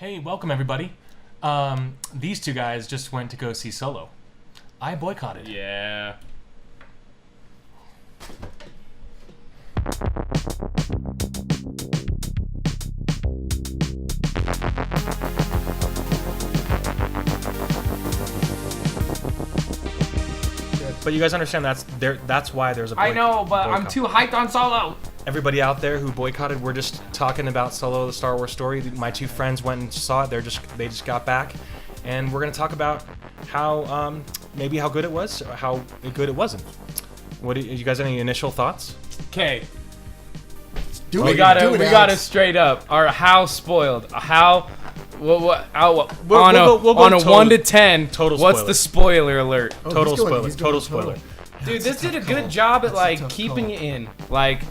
Hey, welcome everybody. These two guys just went to go see Solo. I boycotted. Yeah. But you guys understand that's why there's a boycott. I know, but I'm too hyped on Solo. Everybody out there who boycotted, we're just talking about Solo, the Star Wars story. My two friends went and saw it. They just got back, and we're gonna talk about how maybe how good it was, or how good it wasn't. What do you guys any initial thoughts? Okay. We gotta straight up. How spoiled? How? We'll on go a 1 to 10. Total what's spoiler. the spoiler alert? Total spoiler. Dude, this did a good job at like keeping you in. Like,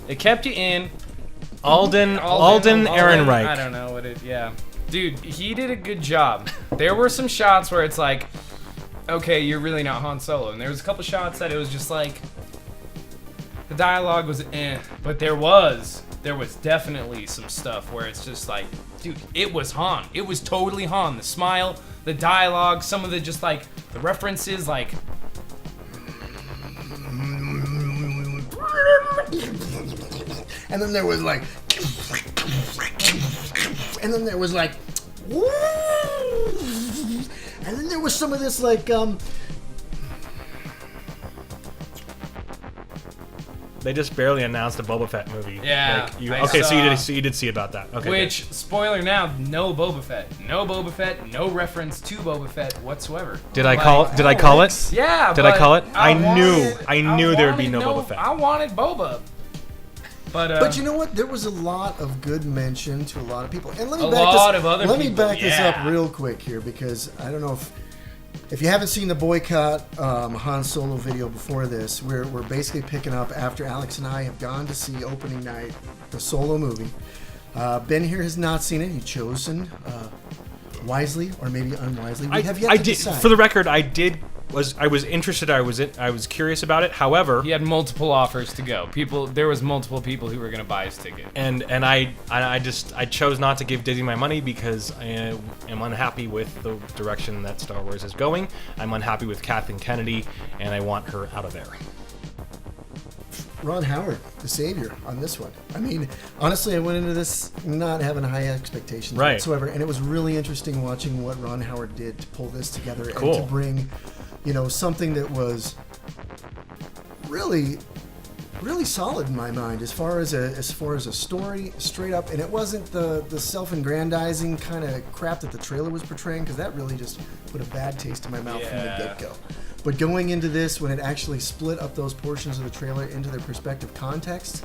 it kept you in. Alden Ehrenreich. I don't know what it. Yeah, dude, he did a good job. There were some shots where it's like, okay, you're really not Han Solo, and there was a couple shots that it was just like, the dialogue was but there was definitely some stuff where it's just like, dude, it was Han. It was totally Han. The smile, the dialogue, some of the just like the references, like. And then there was like, and then there was like, and then there was some of this like, They just barely announced a Boba Fett movie. Yeah. So you did see about that. Okay. Which, spoiler now, no Boba Fett. No Boba Fett, no reference to BobaEtt whatsoever. Did I call it? Yeah. Did I call it? I knew there would be no Boba Fett. I wanted Boba. But you know what? There was a lot of good mention to a lot of people. And let me back this up real quick here, because I don't know if you haven't seen the Boycott Han Solo video before this, we're basically picking up after Alex and I have gone to see opening night, the Solo movie. Ben here has not seen it. He's chosen wisely or maybe unwisely. We have yet to decide. For the record, I was interested. I was curious about it. However, he had multiple offers to go. There was multiple people who were going to buy his ticket. And I chose not to give Disney my money because I am unhappy with the direction that Star Wars is going. I'm unhappy with Kathleen Kennedy, and I want her out of there. Ron Howard, the savior on this one. I mean, honestly, I went into this not having high expectations whatsoever, and it was really interesting watching what Ron Howard did to pull this together and to bring, something that was really, really solid in my mind as far as a story, straight up. And it wasn't the self-aggrandizing kind of crap that the trailer was portraying, because that really just put a bad taste in my mouth from the get-go. But going into this, when it actually split up those portions of the trailer into their respective contexts,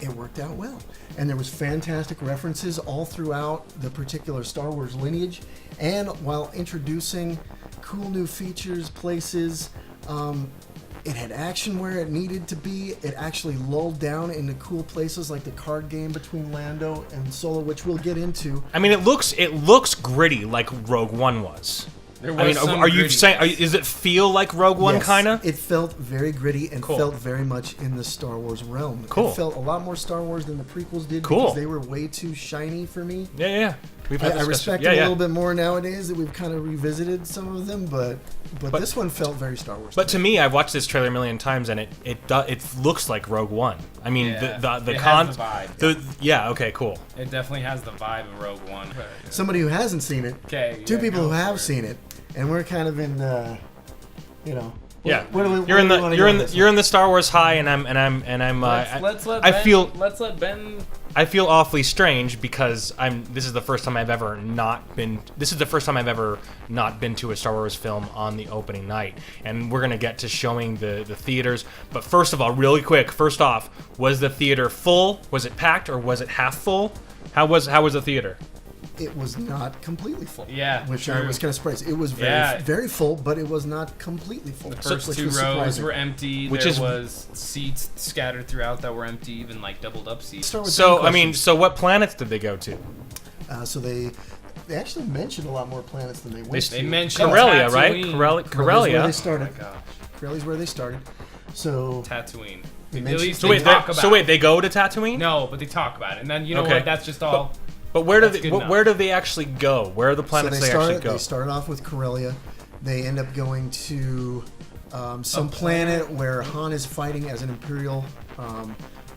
it worked out well. And there was fantastic references all throughout the particular Star Wars lineage. And while introducing cool new features, places, it had action where it needed to be. It actually lulled down into cool places like the card game between Lando and Solo, which we'll get into. I mean, it looks gritty like Rogue One was. Are you saying? Does it feel like Rogue One kind of? It felt very gritty and felt very much in the Star Wars realm. Cool. It felt a lot more Star Wars than the prequels did because they were way too shiny for me. Yeah. I respect it a little bit more nowadays that we've kind of revisited some of them, but this one felt very Star Wars. But to me, I've watched this trailer a million times, and it looks like Rogue One. I mean, it has the vibe. Okay, cool. It definitely has the vibe of Rogue One. Somebody who hasn't seen it. Two people who have seen it. And we're kind of in, Yeah, you're in the Star Wars high, and I'm. Let's let Ben. I feel awfully strange because This is the first time I've ever not been to a Star Wars film on the opening night, and we're gonna get to showing the theaters. But first of all, really quick. First off, was the theater full? Was it packed, or was it half full? How was the theater? It was not completely full. Yeah, which I was kind of surprised. It was very full, but it was not completely full. The first two rows were empty. There was seats scattered throughout that were empty, even like doubled up seats. So what planets did they go to? So they actually mentioned a lot more planets than they went to. They mentioned Corellia, Tatooine. right? Corellia. Where they started. Oh my gosh. Corellia's where they started. So Tatooine. So wait, they go to Tatooine? No, but they talk about it, and then what? That's just all. But where do they actually go? Where are the planets they actually go? They start off with Corellia. They end up going to some planet where Han is fighting as an Imperial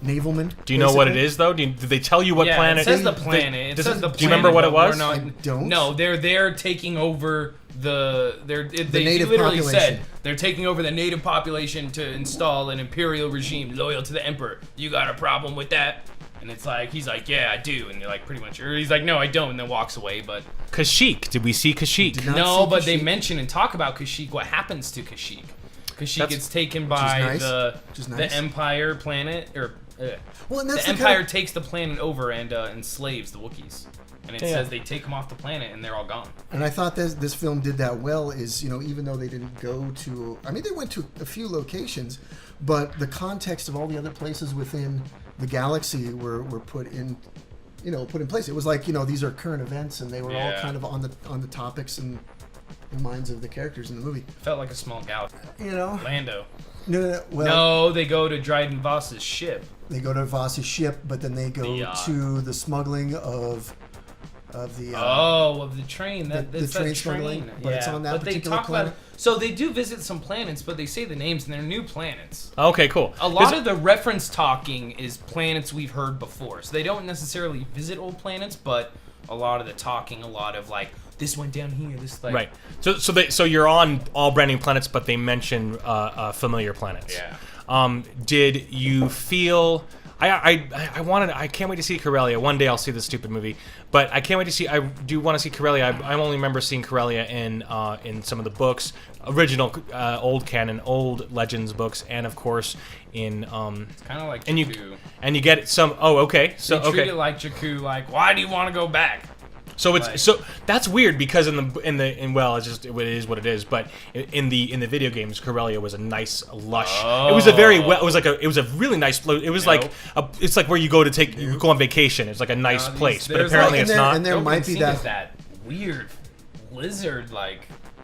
navalman. Do you know what it is, though? Did they tell you what planet? It says the planet. Do you remember what it was? I don't. No, they're taking over the native literally population. said they're taking over the native population to install an Imperial regime loyal to the Emperor. You got a problem with that? And it's like, he's like, yeah, I do. And you're like, pretty much, or he's like, no, I don't, and then walks away. But Kashyyyk. Did we see Kashyyyk? No, but they mention and talk about Kashyyyk. What happens to Kashyyyk? Kashyyyk gets taken by the Empire planet, or the Empire takes the planet over and enslaves the Wookiees. And it says they take them off the planet and they're all gone. And I thought this film did that well. Is even though they didn't go to, I mean, they went to a few locations, but the context of all the other places within the galaxy were put in, put in place. It was like these are current events, and they were all kind of on the topics and the minds of the characters in the movie. Felt like a small galaxy. Lando. No. Well, no, they go to Dryden Voss's ship. They go to Voss's ship, but then they go to the smuggling of the train. The train smuggling, but it's on that particular planet. So they do visit some planets, but they say the names, and they're new planets. Okay, cool. A lot of the reference talking is planets we've heard before. So they don't necessarily visit old planets, but a lot of the talking, a lot of like, this went down here, this like... Right. So you're on all brand new planets, but they mention familiar planets. Yeah. Did you feel... I can't wait to see Corellia. One day I'll see this stupid movie, but I can't wait to see. I do want to see Corellia. I only remember seeing Corellia in some of the books, original old canon, old Legends books, and of course in it's kind of like and Jakku. you get some. Oh, okay. So they treat it like Jakku. Like, why do you want to go back? So so that's weird because well, it's just it is what it is. But in the video games, Corellia was a nice lush. Oh. It was a very well. It was a really nice. It was like it's like where you go on vacation. It's like a nice place, but apparently it's not. And there might be that weird lizard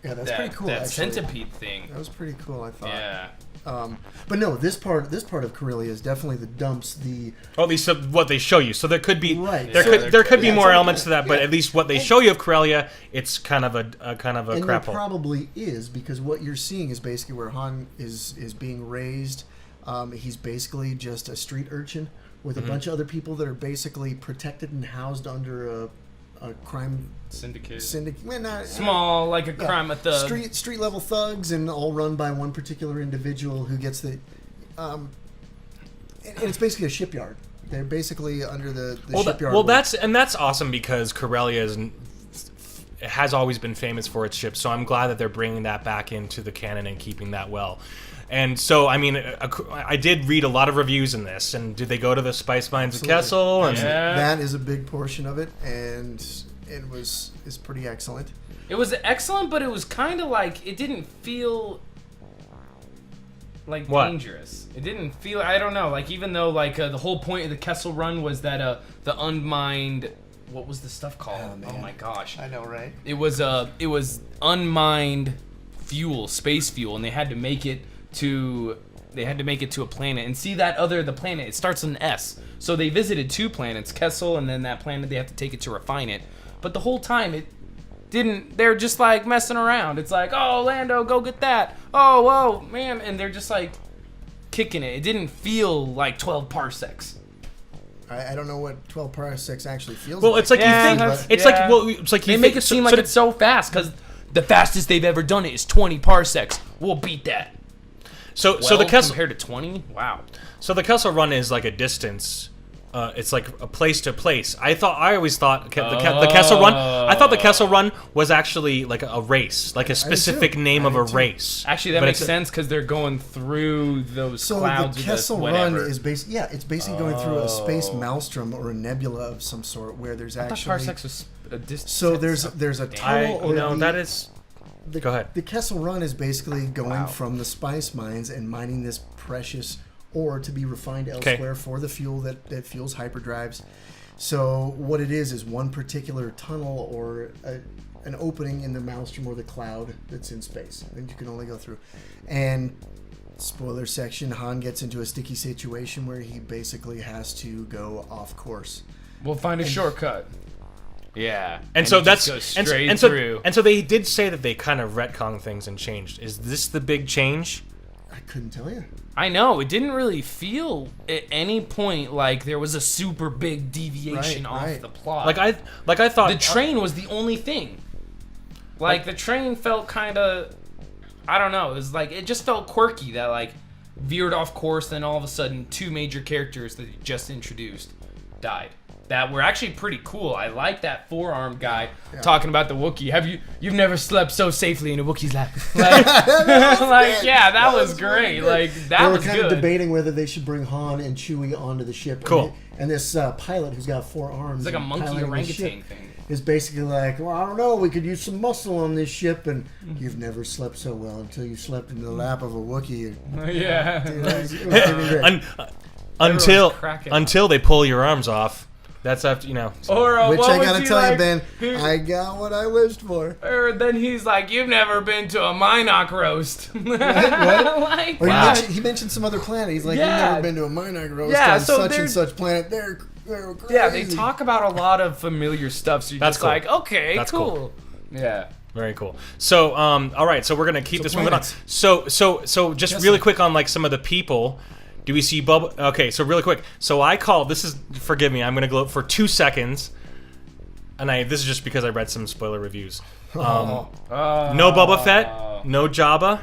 that's pretty cool. That actually. Centipede thing. That was pretty cool, I thought. Yeah. But no, this part of Corellia is definitely the dumps. At least what they show you. So there could be there could be more elements to that, but at least what they show you of Corellia, it's kind of a and crap there hole. probably is, because what you're seeing is basically where Han is being raised. He's basically just a street urchin with a bunch of other people that are basically protected and housed under a crime syndicate. Well, small, like a crime, a thug. Street level thugs, and all run by one particular individual who gets the. And it's basically a shipyard. They're basically under the shipyard. Well, that's awesome because Corellia has always been famous for its ships. So I'm glad that they're bringing that back into the canon and keeping that well. And so, I mean, I did read a lot of reviews in this. And did they go to the spice mines of Kessel? And that is a big portion of it, and it is pretty excellent. It was excellent, but it was kind of like, it didn't feel like dangerous. It didn't feel, I don't know, like even though like the whole point of the Kessel Run was that the unmined, what was the stuff called? Oh my gosh. I know, right? It was unmined fuel, space fuel, and they had to make it to a planet. And see the planet, it starts with an S. So they visited 2 planets, Kessel, and then that planet they have to take it to refine it. But the whole time it didn't, they're just like messing around. It's like, oh, Lando, go get that. Oh, whoa, man. And they're just like kicking it. It didn't feel like 12 parsecs. I don't know what 12 parsecs actually feels well, like. It's like you think, it's like they make it seem like it's so fast because the fastest they've ever done it is 20 parsecs. We'll beat that. So the Kessel compared to 20, wow. So the Kessel Run is like a distance. It's like a place to place. I always thought the Kessel Run. I thought the Kessel Run was actually like a race, like a specific name of a race. Actually, that makes sense because they're going through those clouds. So the Kessel Run is basically it's basically going through a space maelstrom or a nebula of some sort where there's actually. I thought parsecs was a distance. So there's a tunnel. That is. Go ahead. The Kessel Run is basically going from the spice mines and mining this precious ore to be refined elsewhere for the fuel that fuels hyperdrives. So what it is one particular tunnel or an opening in the maelstrom or the cloud that's in space that you can only go through. And spoiler section, Han gets into a sticky situation where he basically has to go off course. We'll find a shortcut. Yeah. And so it that's just goes and, straight and so through. and so they did say that they kind of retconned things and changed. Is this the big change? I couldn't tell you. I know, it didn't really feel at any point like there was a super big deviation off the plot. Like I thought the train was the only thing. Like the train felt kind of, I don't know, it just felt quirky that like veered off course, then all of a sudden 2 major characters that he just introduced died. That were actually pretty cool. I like that four-armed guy talking about the Wookiee. You've never slept so safely in a Wookiee's lap. That was great. Like that was good. They were kind of debating whether they should bring Han and Chewie onto the ship. Cool. And this pilot who's got 4 arms, It's like a monkey orangutan thing. Is basically like, well, I don't know, we could use some muscle on this ship, and you've never slept so well until you slept in the lap of a Wookiee. Yeah. Until they pull your arms off. That's after, Or, which what I was gotta he tell like? you, Ben, I got what I wished for. Or then he's like, you've never been to a Minoc roast. What? Like, or wow. he mentioned some other planet. He's like, Yeah. you've never been to a Minoc roast Yeah, on so such they're- and such planet. They're crazy. yeah, they talk about a lot of familiar stuff, so you're That's just cool. like, okay, That's cool. Yeah. Very cool. So, all right. So we're gonna keep this moving on. planets. So just really quick on like some of the people. Do we see Bubba? Okay. So really quick. So I call this is. Forgive me. I'm gonna gloat for 2 seconds. And this is just because I read some spoiler reviews. No Boba Fett. No Jabba.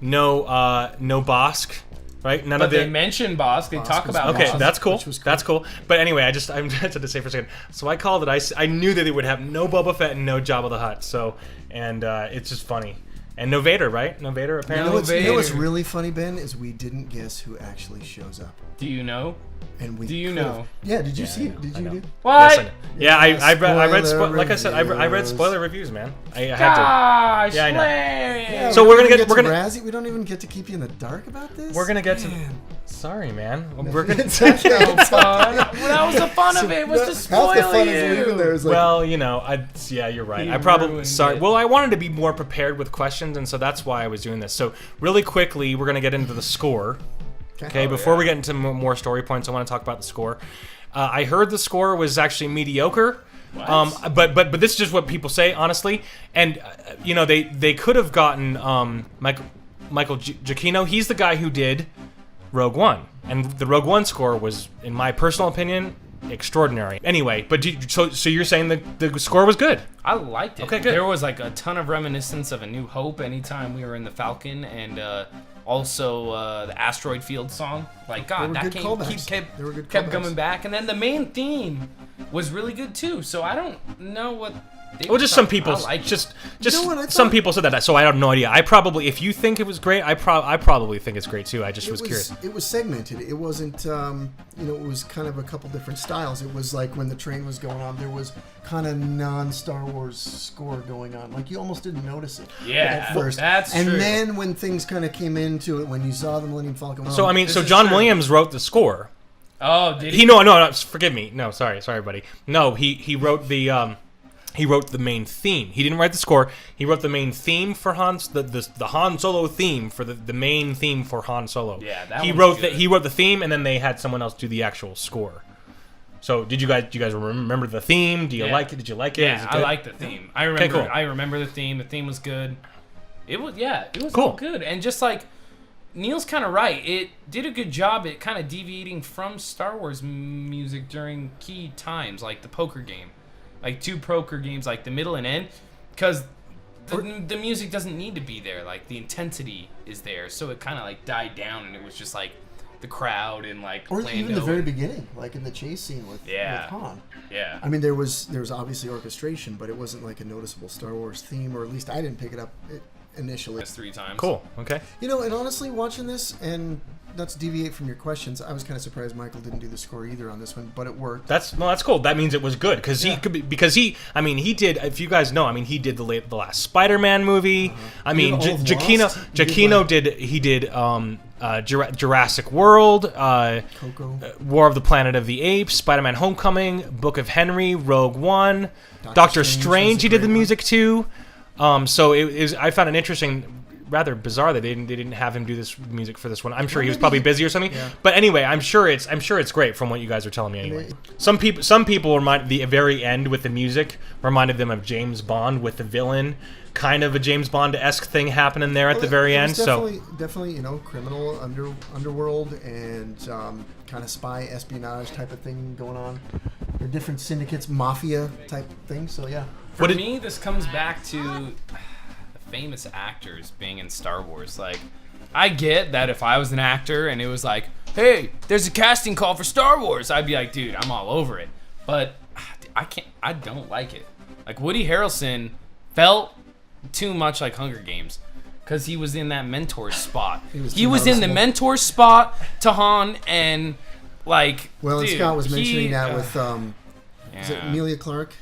No Bosk. Right? None But of the. they mention Bosk. They talk about Okay, Bosk. that's cool. Which was cool. That's cool. But anyway, I just had to say for a second. So I called it. I knew that they would have no Boba Fett and no Jabba the Hutt. So it's just funny. And no Vader, right? No Vader apparently. You know what's really funny, Ben, is we didn't guess who actually shows up. Do you know? And we Do you could've. know? Yeah, did you see it? Did I you know. do? What? Yes, I know. Yeah, I read Spoiler like I said, I read reviews. spoiler reviews, man. I had Gosh, Yeah, I know. Larry. Yeah, So we're gonna get- to we're gonna- Razzie. We don't even get to keep you in the dark about this. to. We're gonna get to. Man. Sorry, man. We're gonna. It's okay. Well, that was the fun of it. Was to spoil Half the fun you. is leaving there. Is like, Well, yeah, you're right. He I probably ruined sorry. it. Well, I wanted to be more prepared with questions, and so that's why I was doing this. So really quickly, we're gonna get into the score. Okay, before we get into more story points, I want to talk about the score. I heard the score was actually mediocre. But this is just what people say, honestly. And they could have gotten Michael Giacchino. He's the guy who did Rogue One, and the Rogue One score was, in my personal opinion, extraordinary. Anyway, but so you're saying the score was good? I liked it. Okay, good. There was like a ton of reminiscence of A New Hope anytime we were in the Falcon, and also the Asteroid Field song. Like, God, were that good came callbacks. kept They were good kept callbacks. coming back, and then the main theme was really good too. So I don't know what. Well, just some people, I like just You know what, I some thought- people said that, so I have no idea. I probably, if you think it was great, I probably think it's great too. I just was curious. It was segmented. It wasn't, it was kind of a couple different styles. It was like when the train was going on, there was kind of non-Star Wars score going on. Like you almost didn't notice it Yeah, at first. that's and true. then when things kind of came into it, when you saw the Millennium Falcon. So I mean, This so is John true. Williams wrote the score. Oh, did he? No, forgive me. No, sorry, buddy. No, he wrote the main theme. He didn't write the score. He wrote the main theme for the Han Solo theme for the main theme for Han Solo. Yeah, that he one's wrote good. he wrote the theme, and then they had someone else do the actual score. So do you guys remember the theme? Do you like it? Did you like it? Is Yeah, it I good? like the theme. I remember. cool. I remember the theme. The theme was good. It was Cool. all good, and just like Neil's kind of right. It did a good job at kind of deviating from Star Wars music during key times, like the poker game, like 2 poker games, like the middle and end, because the music doesn't need to be there. Like the intensity is there, so it kind of like died down, and it was just like the crowd and like or Lando even the very and- beginning, like in the chase scene with Han. Yeah. I mean, there was obviously orchestration, but it wasn't like a noticeable Star Wars theme, or at least I didn't pick it up initially. That's 3 times. Cool. Okay. And honestly, watching this, and not to deviate from your questions, I was kind of surprised Michael didn't do the score either on this one, but it worked. That's cool. That means it was good because he did. If you guys know, he did the last Spider-Man movie. I mean, All of Giacchino did Jurassic World, Coco, War of the Planet of the Apes, Spider-Man: Homecoming, Book of Henry, Rogue One, Doctor Strange Strange. was He a did the great one. music too. So it is. I found it interesting rather bizarre that they didn't have him do this music for this one. I'm sure he was probably busy or something. Yeah. But anyway, I'm sure it's great from what you guys are telling me anyway. Some people remind the very end with the music reminded them of James Bond with the villain, kind of a James Bond-esque thing happening there at the very end. Definitely, you know, criminal underworld and kind of spy espionage type of thing going on. There are different syndicates, mafia type things. So yeah. For me, this comes back to the famous actors being in Star Wars. Like, I get that if I was an actor and it was like, hey, there's a casting call for Star Wars, I'd be like, dude, I'm all over it. But I don't like it. Like, Woody Harrelson felt too much like Hunger Games because he was in that mentor spot. He was in the mentor spot to Han and, like, well, dude, and Scott was mentioning that with, is it Emilia Clarke?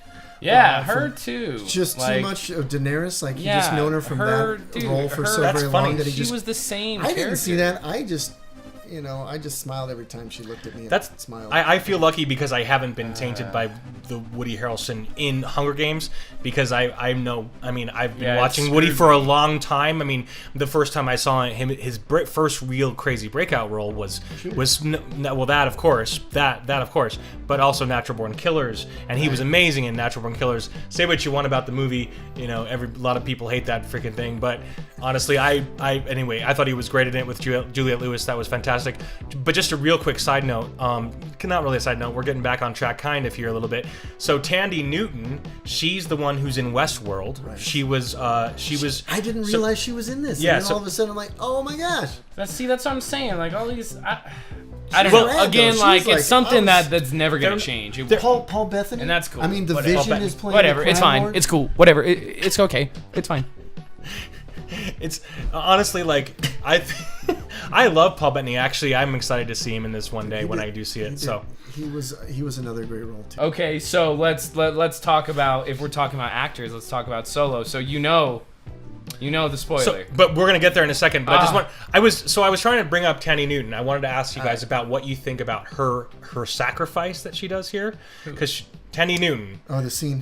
Yeah, her too. Just like, too much of Daenerys. Like, you just known her from that role for so very long that she was the same I character. didn't see that. I just smiled every time she looked at me. Smiled. I feel lucky because I haven't been tainted by the Woody Harrelson in Hunger Games because I've been watching Woody for a long time. I mean, the first time I saw him, his first real crazy breakout role was that of course, but also Natural Born Killers, and he was amazing in Natural Born Killers. Say what you want about the movie, you know, a lot of people hate that freaking thing, but honestly, I thought he was great in it with Juliette Lewis. That was fantastic. But just a real quick side note, not really a side note, we're getting back on track kind of here a little bit. So Tandy Newton, she's the one who's in Westworld. Right. She was. I didn't realize she was in this. Yeah. And then all of a sudden I'm like, oh my gosh. That's what I'm saying. Like all these. I don't know. Again, like it's something that's never gonna change. Paul Bettany, and that's cool. I mean, the Vision is playing. Whatever. It's fine. Lord. It's cool. Whatever. It's okay. It's fine. It's honestly like I love Paul Bettany. Actually, I'm excited to see him in this one day when I do see it. So he was another great role too. Okay, so let's talk about, if we're talking about actors, let's talk about Solo. So you know the spoiler. So, but we're gonna get there in a second. But I was trying to bring up Tandy Newton. I wanted to ask you guys about what you think about her sacrifice that she does here, because Tandy Newton. Oh, the scene.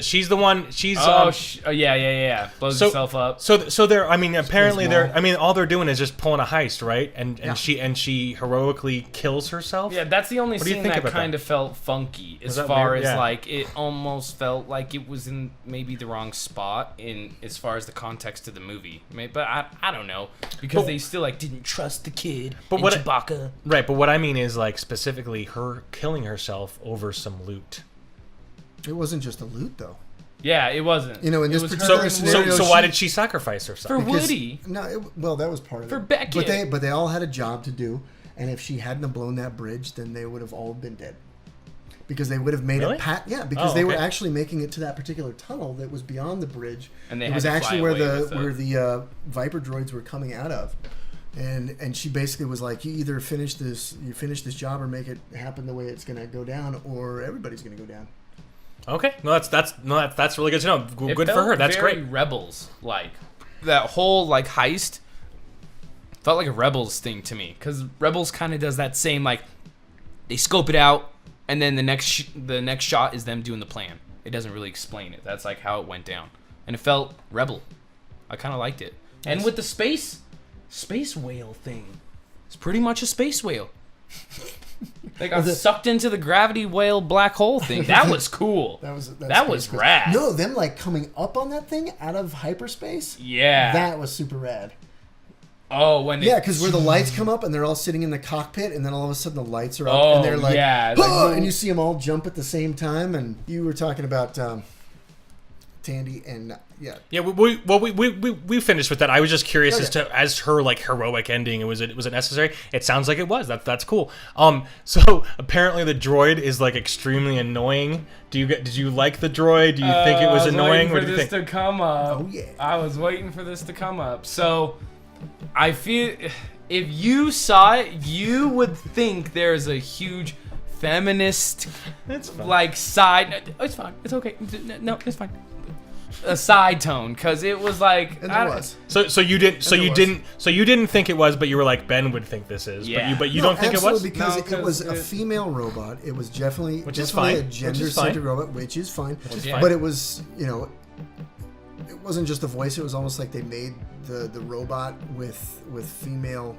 She's the one. She's yeah. Blows herself up. So they're. I mean, apparently they're. I mean, all they're doing is just pulling a heist, right? And she heroically kills herself. Yeah, that's the only scene that kind of felt funky. As far as like, it almost felt like it was in maybe the wrong spot in as far as the context of the movie. But I don't know, because they still like didn't trust the kid. But Chewbacca. Right, but what I mean is like specifically her killing herself over some loot. It wasn't just a loot, though. Yeah, it wasn't. You know, in this particular scenario, so why did she sacrifice herself? For Woody. No, that was part of it. For Beckett. But they all had a job to do, and if she hadn't have blown that bridge, then they would have all been dead. Because they would have made because they were actually making it to that particular tunnel that was beyond the bridge. And it was actually where the Viper droids were coming out of. And she basically was like, you either finish this job or make it happen the way it's going to go down, or everybody's going to go down. Okay, no, that's really good to know. Good for her. That's great. Rebels, like that whole like heist felt like a Rebels thing to me, because Rebels kind of does that same, like, they scope it out and then the next shot is them doing the plan. It doesn't really explain it. That's like how it went down, and it felt Rebel. I kind of liked it. And with the space whale thing, it's pretty much a space whale. They got sucked into the gravity whale black hole thing. That was cool. that was rad. No, them like coming up on that thing out of hyperspace. Yeah, that was super rad. Oh, because where the lights come up and they're all sitting in the cockpit, and then all of a sudden the lights are up and they're like, and you see them all jump at the same time. And you were talking about Tandy and we finished with that. I was just curious as her like heroic ending. Was it necessary? It sounds like it was. That's cool. So apparently the droid is like extremely annoying. Did you like the droid? Do you think it was annoying? What do you think? To come up. Oh yeah. I was waiting for this to come up. So I feel if you saw it, you would think there's a huge feminist like side. It's fine. It's okay. No, it's fine. A side tone, because it was like, and it was. So you didn't think it was, but you were like, Ben would think this is. Yeah. But you don't think it was? Because it was a female robot. It was definitely a gender-centered robot, which is fine. But it was, it wasn't just the voice. It was almost like they made the robot with female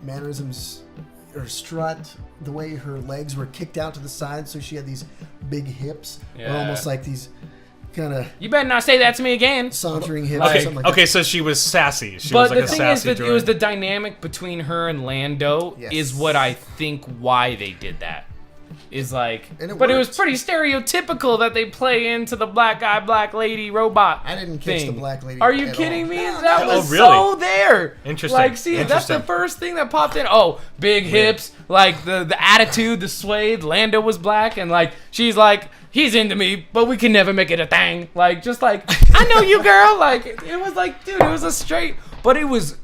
mannerisms or strut, the way her legs were kicked out to the side, so she had these big hips, or almost like these kind of. You better not say that to me again. Sauntering hips. Okay, or something like that. so she was sassy. She But was like the a thing sassy is that droid. it was the dynamic between her and Lando is what I think why they did that. Is like, but it was pretty stereotypical that they play into the black guy, black lady robot. I didn't catch thing. the black lady. Are you at kidding all. me? No, That no. was really? so there. Interesting. Like, see, that's the first thing that popped in. Oh, big hips, like the attitude, the sway. Lando was black, and like she's like, he's into me, but we can never make it a thing. Like, just like, I know you, girl. Like, it was like, dude, it was a straight, but it was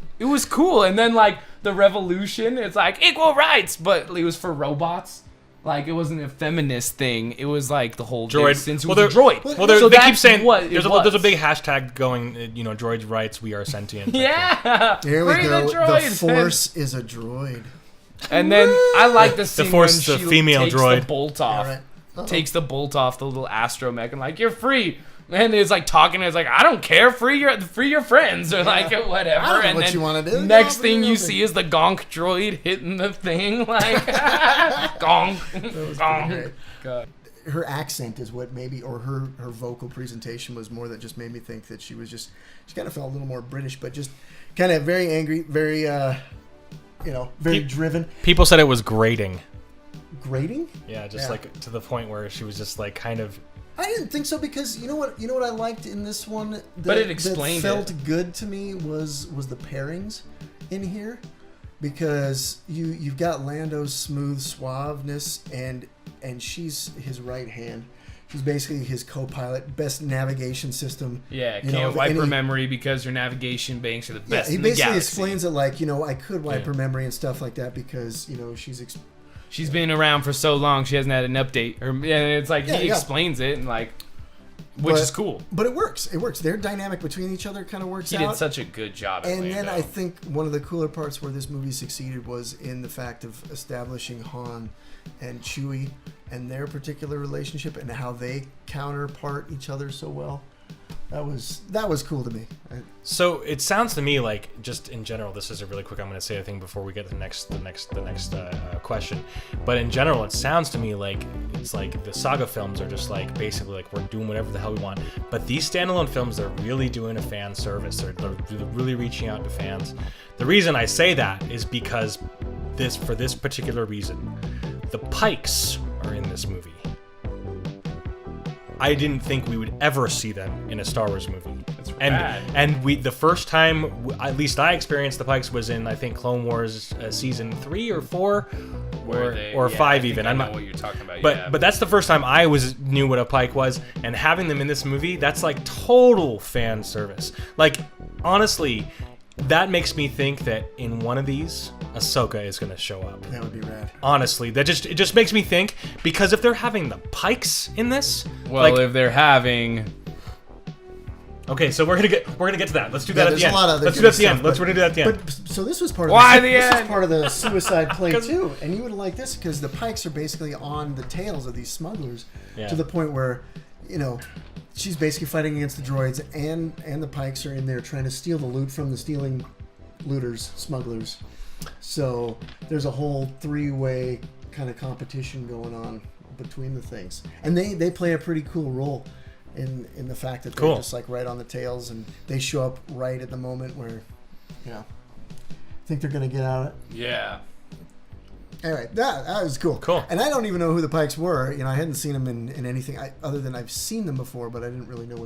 cool. And then like the revolution, it's like equal rights, but it was for robots. Like, it wasn't a feminist thing. It was like the whole droid. since it was a droid. Well, so they keep saying there's was. a big hashtag going. Droids rights. We are sentient. Yeah. Here we Free go. The, droids. The Force is a droid. And then I like the scene Force, when the she female takes droid. the bolt off. Yeah, right. Takes the bolt off the little astromech and like, you're free. And it's like talking. It's like, I don't care. Free your friends or like whatever. I don't know and what then you want to do. Next thing you see is the gonk droid hitting the thing like gonk, gonk. God. Her accent is what maybe, or her vocal presentation was more that just made me think that she kind of felt a little more British, but just kind of very angry, very, very driven. People said it was grating. Grating? Yeah, like to the point where she was just like kind of. I didn't think so because you know what I liked in this one. But it explained that felt good to me was the pairings in here, because you've got Lando's smooth suaveness and she's his right hand. She's basically his co-pilot, best navigation system. Yeah, can't wipe her memory because her navigation banks are the best. Yeah, he in the basically galaxy. explains it like, I could wipe her memory and stuff like that because she's been around for so long, she hasn't had an update. And it's like he explains it and like, which is cool. But it works. It works. Their dynamic between each other kind of works out. He did such a good job. And then I think one of the cooler parts where this movie succeeded was in the fact of establishing Han and Chewie and their particular relationship and how they counterpart each other so well. That was cool to me. So it sounds to me like, just in general, this is a really quick. I'm going to say a thing before we get to the next question. But in general, it sounds to me like it's like the saga films are just like basically like we're doing whatever the hell we want. But these standalone films, they're really doing a fan service. They're really reaching out to fans. The reason I say that is because for this particular reason, the Pikes are in this movie. I didn't think we would ever see them in a Star Wars movie. That's rad. And the first time, at least I experienced the Pikes, was in I think Clone Wars season 3 or 4, or 5 even. I know what you're talking about. But that's the first time I knew what a Pike was, and having them in this movie, that's like total fan service. Like honestly, that makes me think that in one of these, Ahsoka is going to show up. That would be rad. Honestly, it just makes me think, because if they're having the Pikes in this, if they're having. Okay, so we're gonna get to that. Let's do that at the end. Let's do that at the end. Let's do that at the end. But so this was part of this is part of the suicide play too, and you would like this because the Pikes are basically on the tails of these smugglers to the point where, she's basically fighting against the droids, and the Pikes are in there trying to steal the loot from the stealing smugglers. So there's a whole three-way kind of competition going on between the things, and they play a pretty cool role in the fact that they're just like right on the tails, and they show up right at the moment where, think they're gonna get out of it. Yeah. Anyway, that was cool. Cool. And I don't even know who the Pikes were. I hadn't seen them in anything other than I've seen them before, but I didn't really know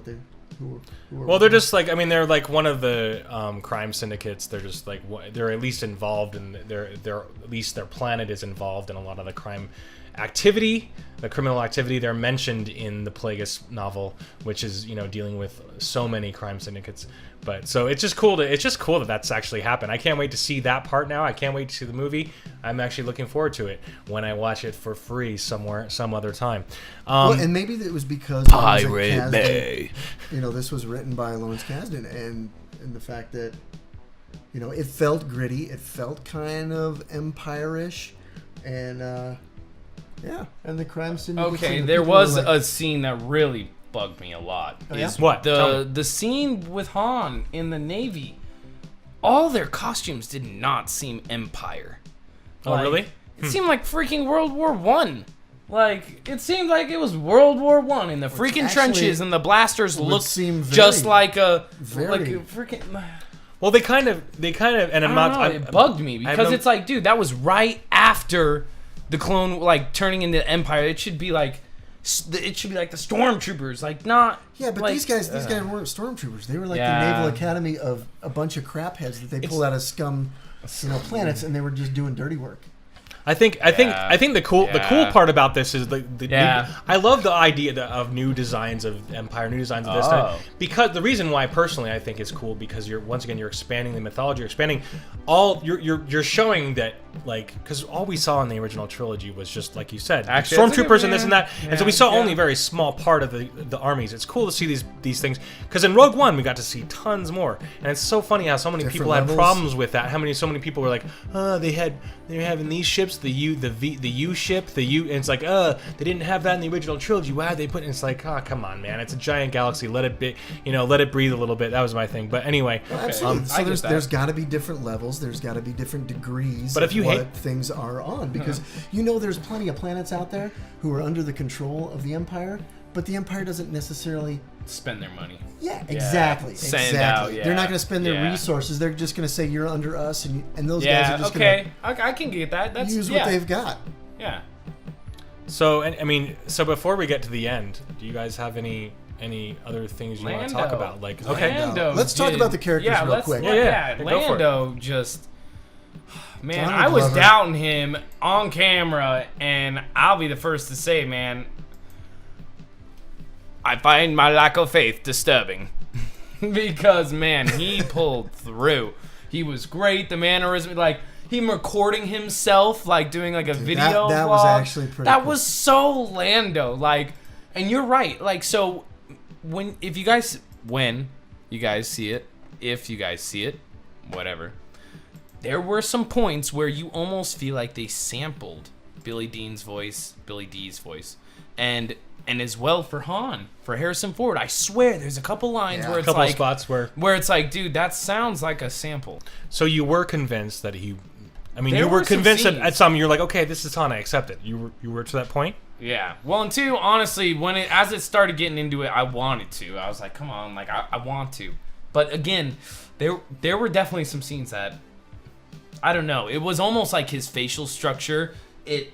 who were. Well, they're just like, they're like one of the crime syndicates. They're just like, they're at least involved in at least their planet is involved in a lot of the crime activity, the criminal activity. They're mentioned in the Plagueis novel, which is dealing with so many crime syndicates. But so it's just cool that that's actually happened. I can't wait to see that part now. I can't wait to see the movie. I'm actually looking forward to it when I watch it for free some other time. And maybe it was because Pirate Bay. This was written by Lawrence Kasdan, and the fact that it felt gritty, it felt kind of Empire-ish, and and the crime syndicate. Okay, there was a scene that really bugged me a lot. Oh, yeah? Is what? the scene with Han in the Navy, all their costumes did not seem Empire. Oh, really? It seemed like freaking World War One. Like, it seemed like it was World War One in the freaking trenches, and the blasters looked just like a freaking. Well, they kind of, and I'm not. It bugged me because it's like, dude, that was right after the clone, like turning into Empire. It should be like the stormtroopers, like not. Yeah, but like, these guys weren't stormtroopers. They were like the Naval Academy of a bunch of crap heads that they pulled out of scum, planets, and they were just doing dirty work. I think the cool part about this is I love the idea of new designs of Empire, new designs of this time, because the reason why personally I think it's cool because you're expanding the mythology, you're expanding you're showing that, like, because all we saw in the original trilogy was just like you said, stormtroopers and this and that, and so we saw only a very small part of the armies. It's cool to see these things because in Rogue One we got to see tons more, and it's so funny how so many people had problems with that. So many people were like, they're having these ships. The U ship, the U, and it's like, they didn't have that in the original trilogy. Why did they put it? It's like, come on, man, it's a giant galaxy. Let it be, let it breathe a little bit. That was my thing. But anyway, absolutely. So there's got to be different levels. There's got to be different degrees. But if you hate things are on, because there's plenty of planets out there who are under the control of the Empire, but the Empire doesn't necessarily spend their money. Yeah, exactly. Send out, They're not going to spend their resources. They're just going to say you're under us, and those guys are just going to I can get that. That's use what they've got. Yeah. So so before we get to the end, do you guys have any other things you want to talk about? Like, let's talk about the characters real quick. Lando just. Man, I was doubting him on camera, and I'll be the first to say, man, I find my lack of faith disturbing. Because, man, he pulled through. He was great. The mannerism, like, him recording himself, like, doing, like, a video that vlog. was actually pretty That cool. was so Lando. Like, and you're right. Like, so, when you guys see it, whatever. There were some points where you almost feel like they sampled Billy D's voice, and as well for Han, for Harrison Ford. I swear, there's a couple lines where it's a couple spots where it's like, dude, that sounds like a sample. So you were convinced that you were convinced that at some you're like, okay, this is Han, I accept it. You were to that point. Yeah. Well, and two, honestly, as it started getting into it, I wanted to. I was like, come on, like I want to. But again, there were definitely some scenes that. I don't know. It was almost like his facial structure.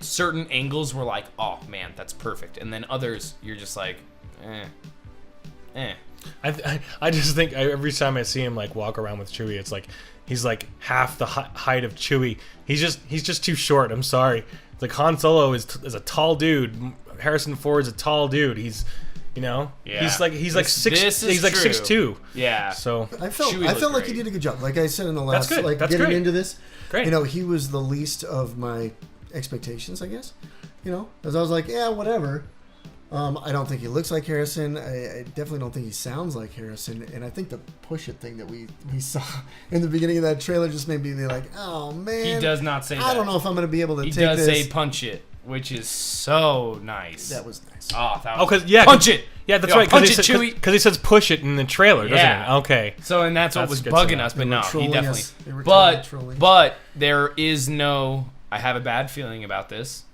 Certain angles were like, oh man, that's perfect, and then others, you're just like, I just think every time I see him like walk around with Chewie, it's like he's like half the height of Chewie. He's just too short. I'm sorry. It's like Han Solo is a tall dude. Harrison Ford's a tall dude. He's he's like 6'2". Yeah. So I felt like he did a good job. Like I said in the last, That's getting great. into this, great. He was the least of my expectations, I guess. Because I was like, yeah, whatever. I don't think he looks like Harrison. I definitely don't think he sounds like Harrison. And I think the push it thing that we saw in the beginning of that trailer just made me like, oh man. He does not say that. I don't know if I'm going to be able to take this. He does say punch it, which is so nice. That was nice. Oh, that was punch it. Yeah, that's right. Punch it, Chewie. Because he says push it in the trailer, doesn't he? Okay. So, and that's what was bugging us, but no, he definitely. But there is no. I have a bad feeling about this.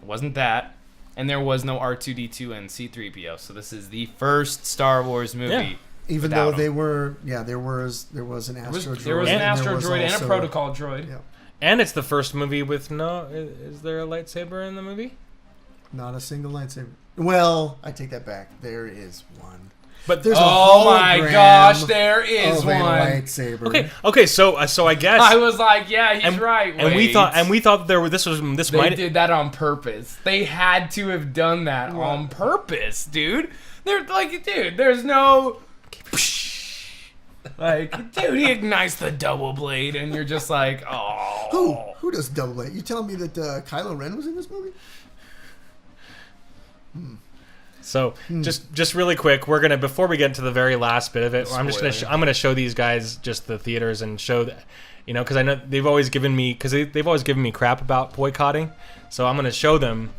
It wasn't that. And there was no R2-D2 and C-3PO. So this is the first Star Wars movie. Yeah. Even though they were, there was an Astro Droid. There was an Astro Droid and a Protocol Droid. Yeah. And it's the first movie with is there a lightsaber in the movie? Not a single lightsaber. Well, I take that back. There is one. But there's oh my gosh, there is one lightsaber. Okay. So I guess I was like, yeah, he's right. And we thought They did that on purpose. They had to have done that on purpose, dude. They're like, dude, there's no. Like, dude, he ignites the double blade, and you're just like, oh. Who does double blade? You telling me that Kylo Ren was in this movie? So just really quick, before we get into the very last bit of it, I'm gonna show these guys just the theaters and show that, because I know they've always given me crap about boycotting, so I'm gonna show them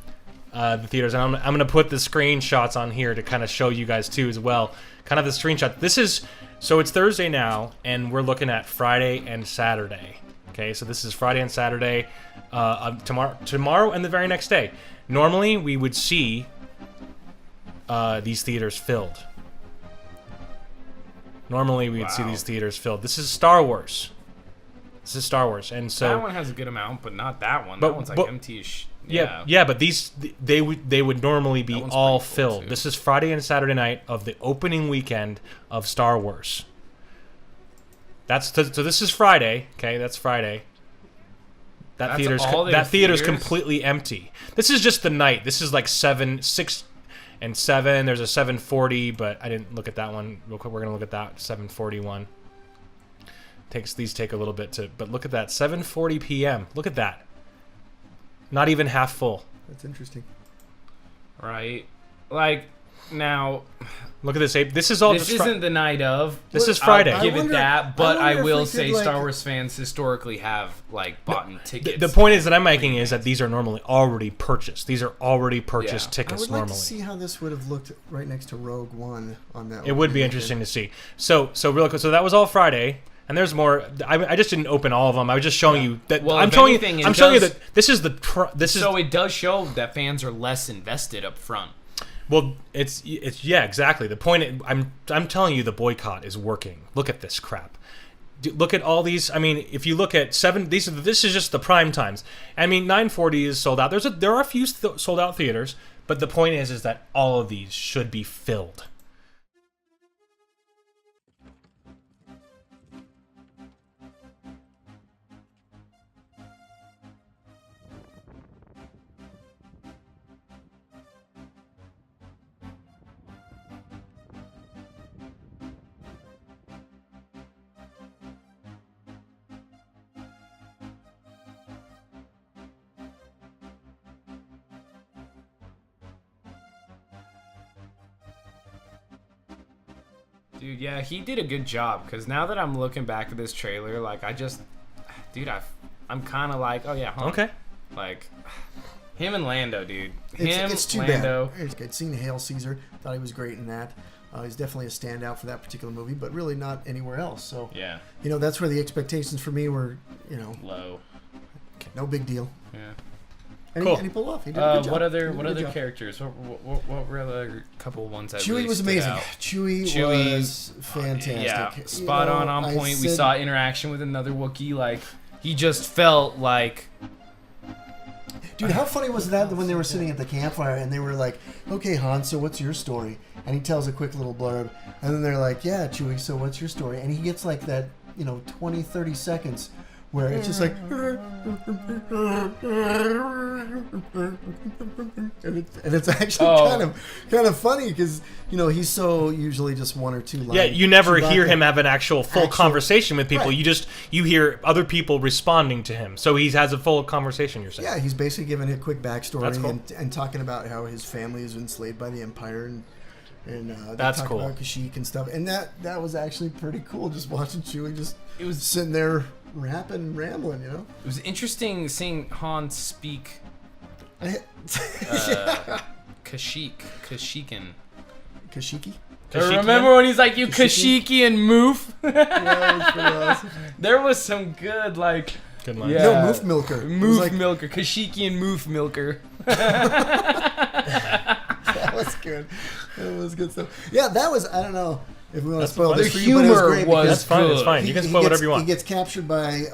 the theaters, and I'm gonna put the screenshots on here to kind of show you guys too as well, kind of the screenshot. This is so it's Thursday now, and we're looking at Friday and Saturday. Okay, so this is Friday and Saturday, tomorrow and the very next day. Normally, we would see these theaters filled. Normally, we would see these theaters filled. This is Star Wars. And so that one has a good amount, but not that one. That one's like empty as Yeah, but they would normally be all filled. This is Friday and Saturday night of the opening weekend of Star Wars. So this is Friday. Okay, that's Friday. That theater's completely empty. This is just the night. This is like 6 and 7. There's a 7:40, but I didn't look at that one real quick. We're gonna look at that 7:40 one. These take a little bit but look at that 7:40 p.m. Look at that. Not even half full. That's interesting. Right. Like, now... Look at this, Abe. This is all This isn't the night of. This is Friday. I'll give it that, but I will say Star Wars fans historically have, like, bought tickets. The point is that I'm making is that these are normally already purchased. These are already purchased tickets normally. I would like to see how this would have looked right next to Rogue One on that. It would be interesting to see. So real quick. So that was all Friday. And there's more. I just didn't open all of them. I was just showing you that. Well, I'm showing you that this is So it does show that fans are less invested up front. Well, it's yeah, exactly. The point I'm telling you, the boycott is working. Look at this crap. Look at all these. I mean, if you look at this is just the prime times. I mean, 9:40 is sold out. There are a few sold out theaters, but the point is that all of these should be filled. Dude, yeah, he did a good job, because now that I'm looking back at this trailer, like, I'm kind of like, oh yeah, huh? Okay. Like, him and Lando, dude. It's too Lando. bad. I'd seen Hail Caesar, thought he was great in that. He's definitely a standout for that particular movie, but really not anywhere else. So, yeah, that's where the expectations for me were, low. No big deal. Yeah. And he pulled off. He did a good job. What other characters? What were the other couple ones that Chewie really was stood amazing. out? Chewie was fantastic. Yeah, spot on point. We saw interaction with another Wookiee. Like, he just felt like... Dude, how funny was that when they were sitting at the campfire and they were like, okay, Han, so what's your story? And he tells a quick little blurb. And then they're like, yeah, Chewie, so what's your story? And he gets like that, 20, 30 seconds where it's just like, and it's actually kind of funny because he's so usually just one or two lines. Yeah, you never hear him have an actual conversation with people. Right. You hear other people responding to him. So he has a full conversation. You're saying? Yeah, he's basically giving a quick backstory. That's cool. and talking about how his family is enslaved by the Empire and that's talk cool. about Kashyyyk and stuff, and that was actually pretty cool. Just watching Chewie sitting there rapping and rambling, It was interesting seeing Han speak Kashyyykian. Kashyyyki? Remember when he's like, you Kashyyyki and Moof? Yeah, that was pretty awesome. There was some good, like... Good line. Yeah. No, Moof Milker. Moof Milker. Kashyyyki and Moof Milker. That was good. That was good stuff. Yeah, that was, I don't know if we want to spoil this for you, but it was great. That's fine. It's fine. You can spoil whatever you want. He gets captured by,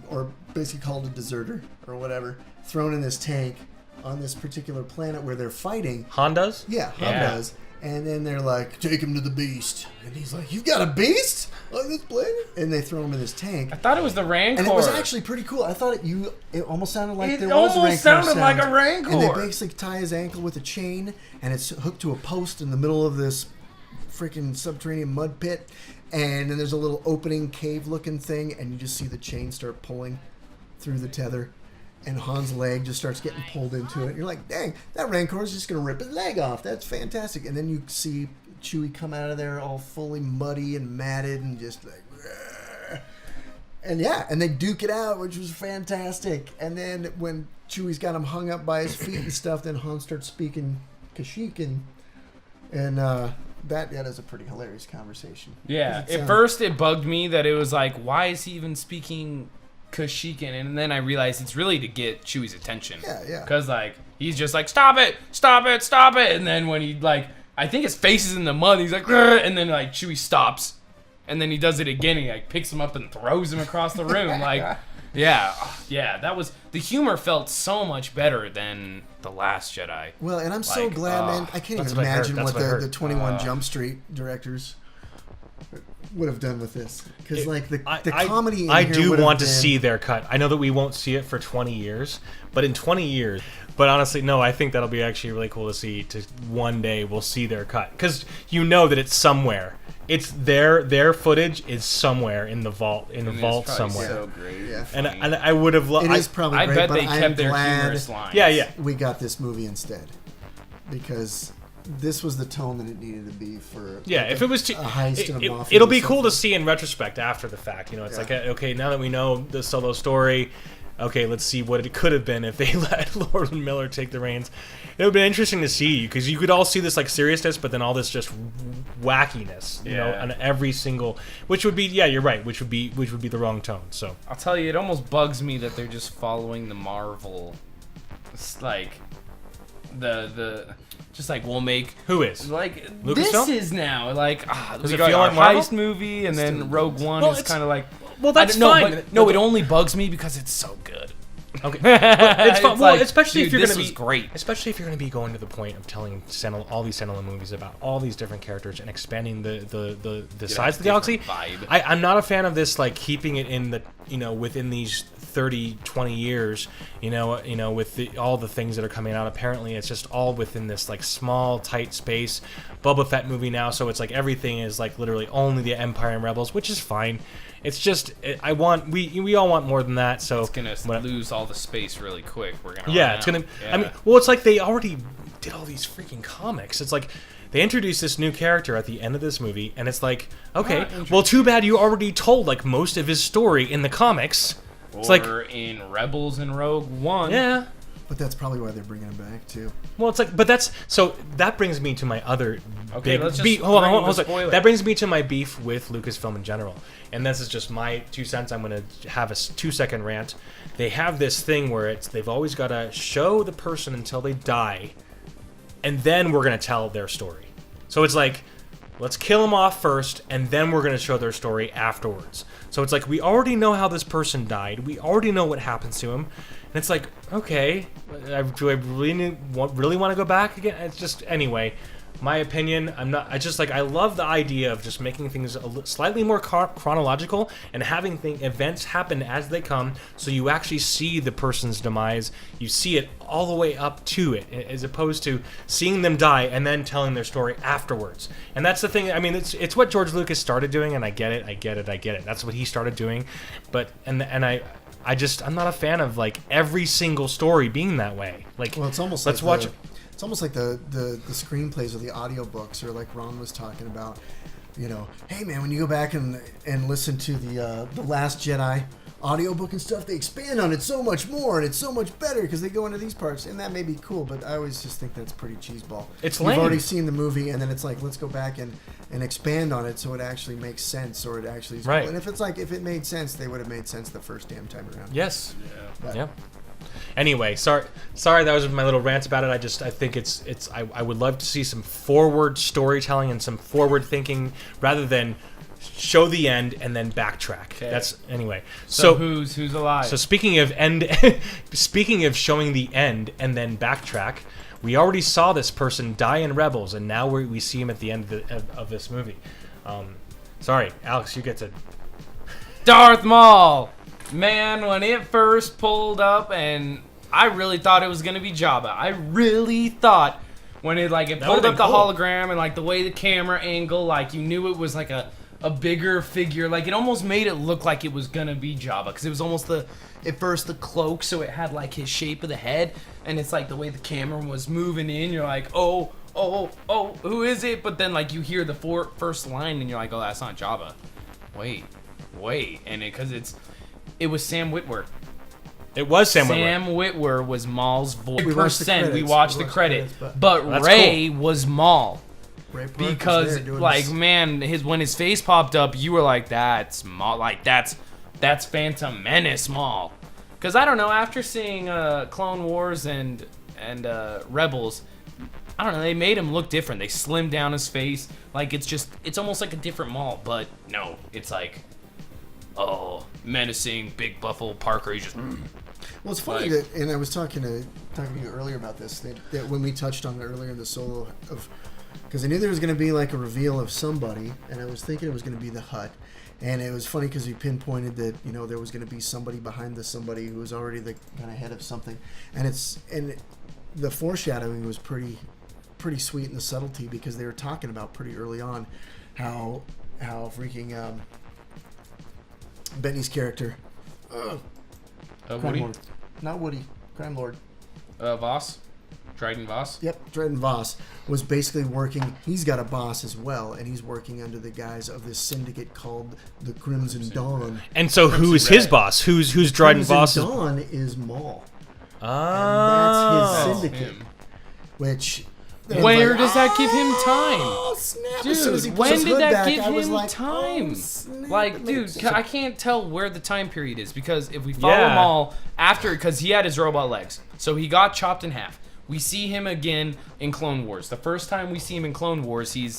or basically called a deserter or whatever, thrown in this tank on this particular planet where they're fighting. Han does? Yeah, Han does. And then they're like, take him to the beast. And he's like, you've got a beast on this planet? And they throw him in this tank. I thought it was the Rancor. And it was actually pretty cool. I thought it almost sounded like there was a Rancor. It almost sounded like a Rancor. And they basically tie his ankle with a chain, and it's hooked to a post in the middle of this freaking subterranean mud pit. And then there's a little opening cave-looking thing, and you just see the chain start pulling through the tether. And Han's leg just starts getting pulled into it. You're like, dang, that Rancor is just going to rip his leg off. That's fantastic. And then you see Chewie come out of there all fully muddy and matted and just like... Rrr. And they duke it out, which was fantastic. And then when Chewie's got him hung up by his feet and stuff, then Han starts speaking Kashyyyk and that is a pretty hilarious conversation. Yeah. At first, it bugged me that it was like, why is he even speaking Kashyyykan? And then I realized it's really to get Chewie's attention. Yeah. Because, like, he's just like, stop it, stop it, stop it. And then when he, like, I think his face is in the mud, he's like, grr, and then, like, Chewie stops. And then he does it again, and he, like, picks him up and throws him across the room. Like, yeah, that was, the humor felt so much better than The Last Jedi. Well, and I'm so glad, man. I can't even imagine what the 21 Jump Street directors would have done with this. Because, like, the comedy in I here do would want to have been- see their cut. I know that we won't see it for 20 years, but in 20 years... But honestly, no, I think that'll be actually really cool to see. To one day we'll see their cut. Because you know that it's somewhere. It's their footage is somewhere in the vault, somewhere. So great. Yeah. And I would have loved... It is probably I great, bet but they I'm kept their glad humorous lines. Yeah. we got this movie instead. Because this was the tone that it needed to be for if it was a heist and a mafia. it'll or be cool to something. see in retrospect after the fact. You know, it's like, okay, now that we know the Solo story, okay, let's see what it could have been if they let Lord Miller take the reins. It would be interesting to see, because you could all see this like seriousness, but then all this just wackiness, you know, on every single, which would be, you're right, which would be the wrong tone. So I'll tell you, it almost bugs me that they're just following the Marvel, like the just like we'll make who is like Lucasfilm? this is now like Does we it got feel our like Marvel? heist movie, and then Rogue One well, is it's- kind of like. well, that's I don't know, fine. but, no, it only bugs me because it's so good. Okay, but it's fun. It's Well, like, especially if dude, you're this going to was be great. Especially if you're going to be going to the point of telling all these standalone movies about all these different characters and expanding the size of the galaxy. Vibe. I'm not a fan of this, like keeping it in the within these 30, 20 years. You know, with all the things that are coming out. Apparently, it's just all within this like small, tight space. Boba Fett movie now, so it's like everything is like literally only the Empire and Rebels, which is fine. It's just we all want more than that. So It's gonna lose all the space really quick. We're gonna it's gonna. I mean, well, it's like they already did all these freaking comics. It's like they introduced this new character at the end of this movie, and it's like, okay, well, too bad you already told like most of his story in the comics. It's like in Rebels and Rogue One. Yeah. But that's probably why they're bringing him back too. Well, it's like, but that brings me to my other big let's just beef. Hold on. spoiler. That brings me to my beef with Lucasfilm in general, and this is just my 2 cents. I'm going to have a 2-second rant. They have this thing where they've always got to show the person until they die, and then we're going to tell their story. So it's like, let's kill them off first, and then we're going to show their story afterwards. So it's like, we already know how this person died. We already know what happens to him. And it's like, okay, do I really want to go back again? It's just, anyway, my opinion, I love the idea of just making things slightly more chronological and having events happen as they come, so you actually see the person's demise. You see it all the way up to it, as opposed to seeing them die and then telling their story afterwards. And that's the thing. I mean, it's what George Lucas started doing, and I get it. That's what he started doing, but I'm not a fan of like every single story being that way. Like, well, it's almost let's like watch. It's almost like the screenplays or the audiobooks, or like Ron was talking about. You know, hey man, when you go back and listen to the Last Jedi audiobook and stuff, they expand on it so much more, and it's so much better because they go into these parts, and that may be cool, but I always just think that's pretty cheeseball. It's You've lame. already seen the movie, and then it's like, let's go back and expand on it so it actually makes sense, or it actually is right. cool. And if it made sense, they would have made sense the first damn time around. Yes. But, Yeah. Anyway, sorry, that was my little rant about it. I think I would love to see some forward storytelling and some forward thinking rather than show the end and then backtrack. Okay. That's anyway. So who's alive? So speaking of showing the end and then backtrack, we already saw this person die in Rebels, and now we see him at the end of this movie. Sorry, Alex, you get to. Darth Maul. Man, when it first pulled up, and I really thought it was gonna be Jabba. I really thought when it pulled up the hologram and like the way the camera angle, like you knew it was like a bigger figure. Like it almost made it look like it was gonna be Jabba, because it was almost at first the cloak, so it had like his shape of the head, and it's like the way the camera was moving in. You're like, oh, who is it? But then like you hear the first line, and you're like, oh, that's not Jabba. Wait, and it was Sam Witwer. It was Sam Witwer. Sam Witwer was Maul's voice. We watched the credits. We watched the credit. But That's Rey was Maul. because like man, when his face popped up, you were like, that's Maul, like that's Phantom Menace Maul. Because I don't know, after seeing Clone Wars and Rebels, I don't know, they made him look different. They slimmed down his face. Like, it's almost like a different Maul, but no, it's like, oh, menacing, big Buffalo Parker. He's just. Well, it's funny that, and I was talking to you earlier about this, that when we touched on it earlier in the solo because I knew there was going to be like a reveal of somebody, and I was thinking it was going to be the Hutt. And it was funny because you pinpointed that, you know, there was going to be somebody behind somebody who was already the kind of head of something. And the foreshadowing was pretty sweet in the subtlety, because they were talking about pretty early on how freaking Benny's character, Woody? Lord. Not Woody, Crime Lord. Voss? Dryden Voss? Yep, Dryden Voss was basically working. He's got a boss as well, and he's working under the guise of this syndicate called the Crimson Dawn. And so, who's his boss? Who's Dryden Voss? Crimson Dawn is Maul. Ah, and that's his syndicate. Which where does that give him time? Oh, snap. Dude, when did that give him time? Like, dude, I can't tell where the time period is, because if we follow Maul after, because he had his robot legs, so he got chopped in half. We see him again in Clone Wars. The first time we see him in Clone Wars, he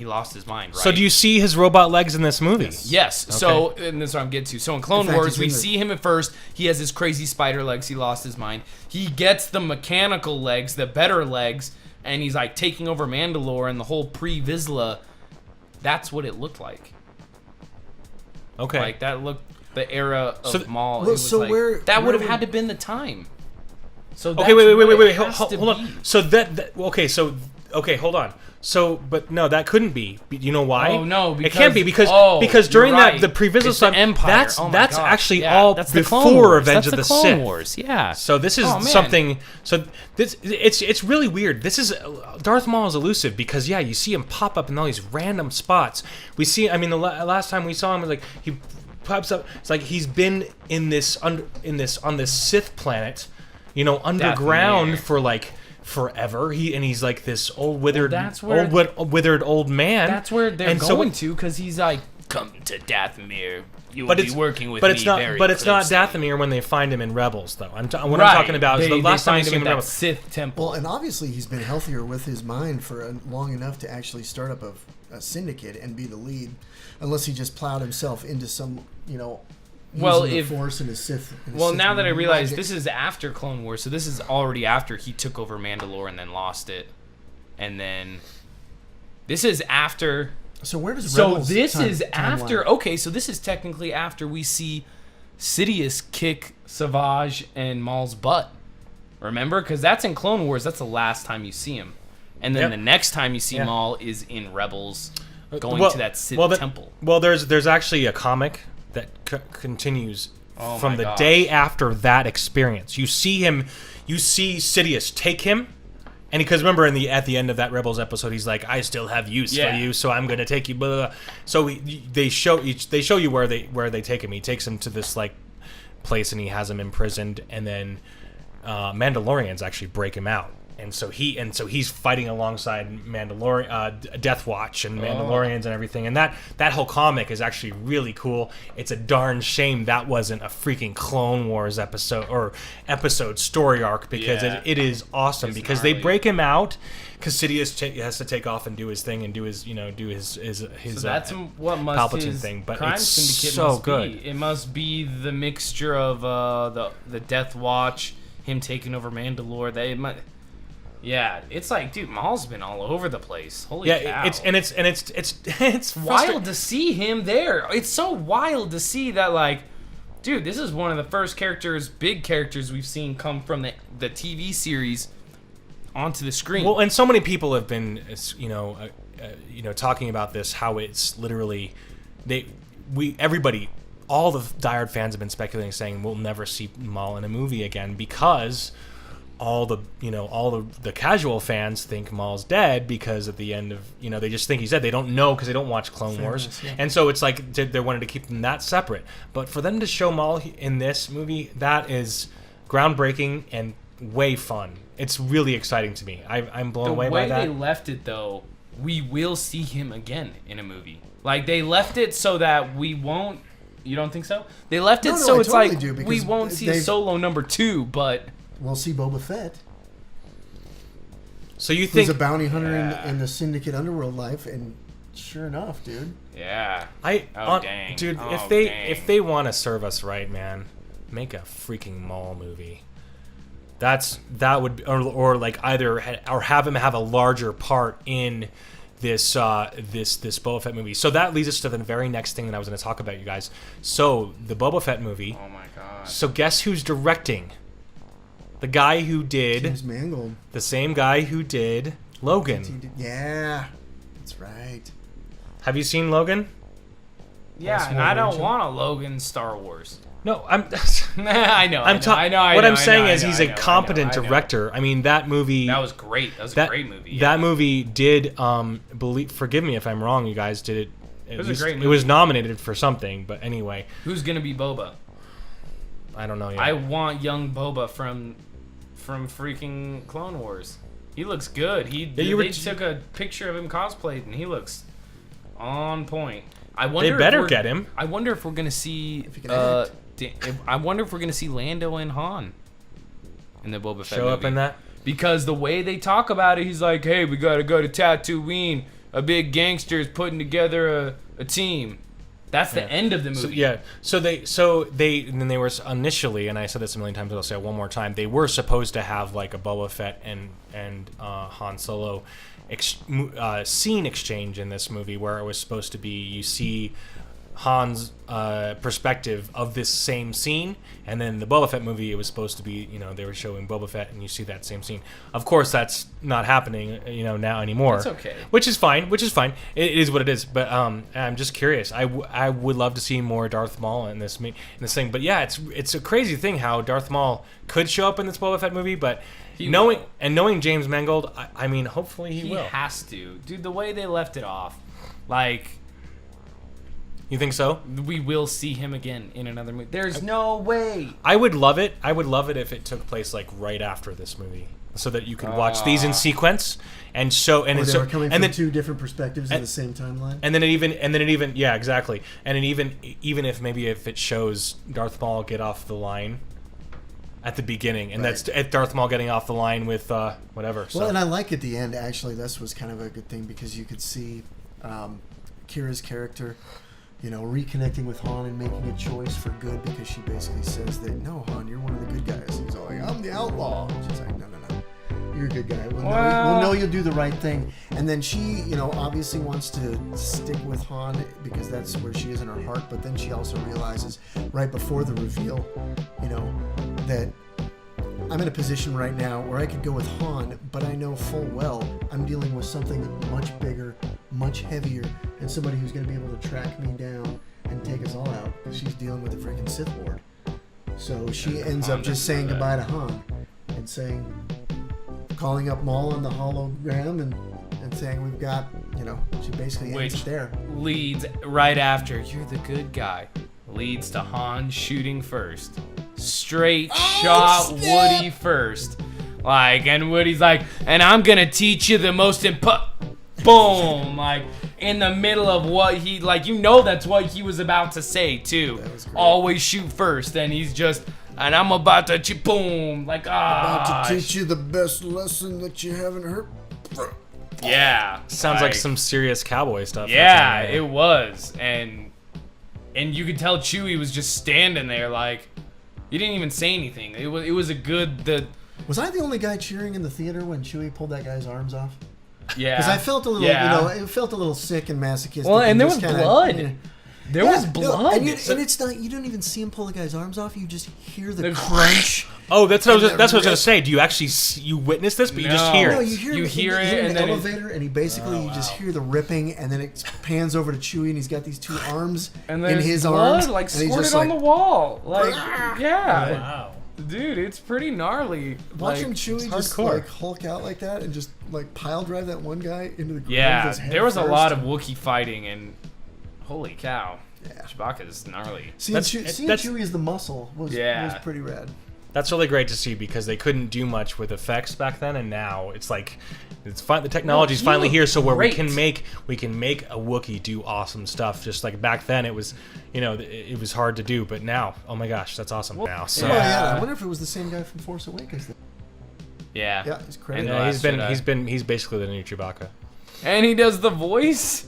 lost his mind, right? So do you see his robot legs in this movie? Yes. Okay. So, and this is what I'm getting to. So in Clone Wars, we see him at first. He has his crazy spider legs. He lost his mind. He gets the mechanical legs, the better legs, and he's like taking over Mandalore and the whole pre-Vizsla. That's what it looked like. Okay. Like that looked the era of Maul. Well, it was so like, that would have had to been the time. So okay, wait, hold on. So okay, hold on. So, but no, that couldn't be. You know why? Oh no, it can't be because during right. the pre-Vizsla stuff, Empire. That's actually all that's before Revenge of the Clone Sith. Wars. Yeah. So this is something. So this it's really weird. This is Darth Maul is elusive because you see him pop up in all these random spots. We see. I mean, the last time we saw him was like he pops up. It's like he's been on this Sith planet. You know, underground for like forever. He's like this old withered, withered old man. That's where they're going to, because he's like, come to Dathomir. You will be working with me very But it's not closely. Dathomir when they find him in Rebels, though. I'm talking about is the last time we see him in Rebels. Sith temple. Well, and obviously he's been healthier with his mind for long enough to actually start up a syndicate and be the lead, unless he just plowed himself into some, the Force and his Sith. Now that I realize this is after Clone Wars, so this is already after he took over Mandalore and then lost it, and then this is after. So where does Rebels this is after? Okay, so this is technically after we see Sidious kick Savage and Maul's butt. Remember, because that's in Clone Wars. That's the last time you see him, and then the next time you see Maul is in Rebels, going to that Sith temple. Well, there's actually a comic that continues from the day after that experience. You see Sidious take him, and because remember at the end of that Rebels episode, he's like, "I still have use for you, so I'm gonna take you." Blah, blah, blah. So they show you where they take him. He takes him to this like place, and he has him imprisoned, and then Mandalorians actually break him out. And so he's fighting alongside Death Watch and Mandalorians and everything. And that whole comic is actually really cool. It's a darn shame that wasn't a freaking Clone Wars episode story arc, because it is awesome, because they break him out because Sidious has to take off and do his thing and do his so that's what must Palpatine his thing. But crime it's syndicate so must good. Be. It must be the mixture of the Death Watch, him taking over Mandalore. Yeah, it's like, dude, Maul's been all over the place. Holy cow! It's wild to see him there. It's so wild to see that, like, dude, this is one of the first big characters we've seen come from the TV series onto the screen. Well, and so many people have been, talking about this, how it's literally all the diehard fans have been speculating, saying we'll never see Maul in a movie again, because all the casual fans think Maul's dead, because at the end of they just think he's dead. They don't know because they don't watch Clone Wars, and so it's like they wanted to keep them that separate. But for them to show Maul in this movie, that is groundbreaking, and way fun. It's really exciting to me. I'm blown away by that. The way they left it, though, we will see him again in a movie. Like, they left it so that we won't... You don't think so? They left it so it's totally like we won't see Solo number 2, but... We'll see Boba Fett. So you think... He's a bounty hunter in the Syndicate underworld life, and sure enough, dude. Yeah. Dang. Dude, if they want to serve us right, man, make a freaking Maul movie. That would... Or like either... Or have him have a larger part in... This Boba Fett movie. So that leads us to the very next thing that I was going to talk about, you guys. So the Boba Fett movie. Oh my god. So guess who's directing? The guy who did James Mangold. The same guy who did Logan. Yeah, that's right. Have you seen Logan? Yeah, and I don't want a Logan Star Wars. No, I'm. I know. What I'm saying is he's a competent director. I mean, that movie. That was great. That was a great movie. That movie did. Forgive me if I'm wrong. You guys did it. It was a great movie. It was nominated for something, but anyway. Who's gonna be Boba? I don't know yet. I want young Boba from freaking Clone Wars. He looks good. They took a picture of him cosplayed, and he looks on point. They better get him. I wonder if we're gonna see. I wonder if we're gonna see Lando and Han in the Boba Fett show movie. Up in that, because the way they talk about it, he's like, "Hey, we gotta go to Tatooine. A big gangster is putting together a team." That's the end of the movie. So they they were initially, and I said this a million times, but I'll say it one more time. They were supposed to have like a Boba Fett and Han Solo scene exchange in this movie, where it was supposed to be you see Han's perspective of this same scene, and then the Boba Fett movie, it was supposed to be, they were showing Boba Fett and you see that same scene. Of course, that's not happening, now anymore. It's okay. Which is fine. It is what it is. But I'm just curious. I would love to see more Darth Maul in this thing. But yeah, it's a crazy thing how Darth Maul could show up in this Boba Fett movie, but knowing James Mangold, I mean, hopefully he will. He has to. Dude, the way they left it off, like... You think so? We will see him again in another movie. There's no way. I would love it. I would love it if it took place like right after this movie, so that you could watch these in sequence. And so they were coming from two different perspectives in the same timeline. And then it even yeah, exactly. And it even if it shows Darth Maul get off the line at the beginning, and that's Darth Maul getting off the line with whatever. Well, and I like at the end actually. This was kind of a good thing because you could see Kira's character. Reconnecting with Han and making a choice for good, because she basically says that, no, Han, you're one of the good guys. He's all like, I'm the outlaw. She's like, no. You're a good guy. We'll know you'll do the right thing. And then she, obviously wants to stick with Han because that's where she is in her heart. But then she also realizes right before the reveal, that I'm in a position right now where I could go with Han, but I know full well I'm dealing with something much bigger, much heavier, and somebody who's going to be able to track me down and take us all out. She's dealing with a freaking Sith Lord. So she ends up just saying goodbye to Han and calling up Maul on the hologram and saying we've got, she basically ends it there. Leads right after, you're the good guy. Leads to Han shooting first. Straight shot snap. Woody first. And Woody's like, and I'm gonna teach you the most boom, in the middle of what he, that's what he was about to say too. Always shoot first, and he's just, and I'm about to boom, about to teach you the best lesson that you haven't heard. Yeah. Sounds like some serious cowboy stuff. Yeah, it was. And you could tell Chewie was just standing there he didn't even say anything. It was a good... Was I the only guy cheering in the theater when Chewie pulled that guy's arms off? Yeah. Because I felt a little, it felt a little sick and masochistic. Well, and there was blood. There was blood. And it's not, you don't even see him pull the guy's arms off. You just hear the crunch. Oh, that's what I was going to say. Do you actually you witness this, but you just hear it? No, you hear it in the elevator, and he basically, you just hear the ripping, and then it pans over to Chewie, and he's got these two arms in his arms. And squirted on the wall. Yeah. Wow. Dude, it's pretty gnarly. Watching Chewie just Hulk out like that and just pile drive that one guy into the ground. Yeah, with his head there was first. A lot of Wookiee fighting, and holy cow. Yeah. Chewbacca's gnarly. Seeing Chewie as the muscle was pretty rad. That's really great to see because they couldn't do much with effects back then, and now it's like it's fine. The technology's finally here, so where we can make a Wookiee do awesome stuff. Just like back then, it was, it was hard to do, but now, oh my gosh, that's awesome now. So I wonder if it was the same guy from Force Awakens. Yeah, he's crazy. He's basically the new Chewbacca, and he does the voice.